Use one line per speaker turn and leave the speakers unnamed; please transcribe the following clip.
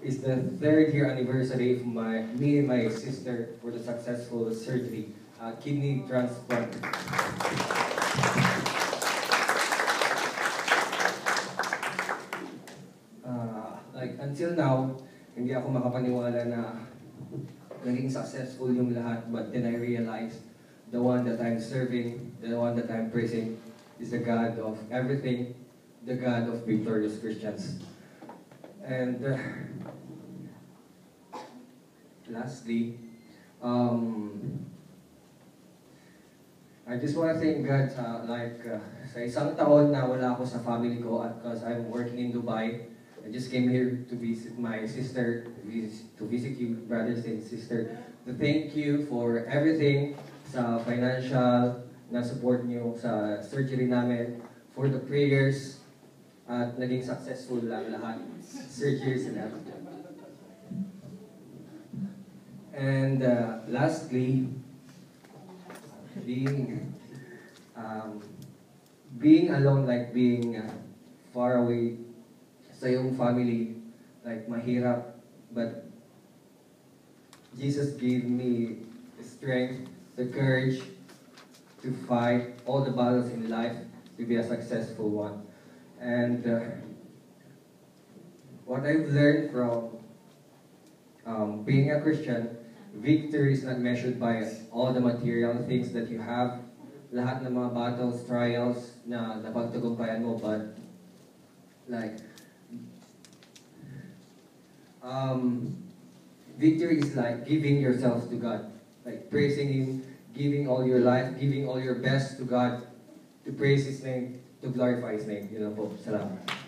is the third year anniversary of me and my sister for the successful surgery, kidney transplant. Like until now, hindi ako makapaniwala na naging successful yung lahat, but then I realized the one that I'm serving, the one that I'm praising, is the God of everything, the God of victorious Christians. And lastly, I just want to thank God sa isang taon na wala ako sa family ko at because I'm working in Dubai. I just came here to visit my sister, to visit you brothers and sister, to thank you for everything, sa financial na support niyo sa surgery namin, for the prayers, at naging successful lang lahat, surgeries and everything. And lastly, being alone, like being far away sa iyong family, like mahirap, but Jesus gave me the strength, the courage to fight all the battles in life to be a successful one. And what I've learned from being a Christian, victory is not measured by all the material things that you have, lahat ng mga battles, trials na napagtagumpayan mo, but like victory is like giving yourself to God, like praising Him, giving all your life, giving all your best to God, to praise His name, to glorify His name. Yun lang po. Salamat.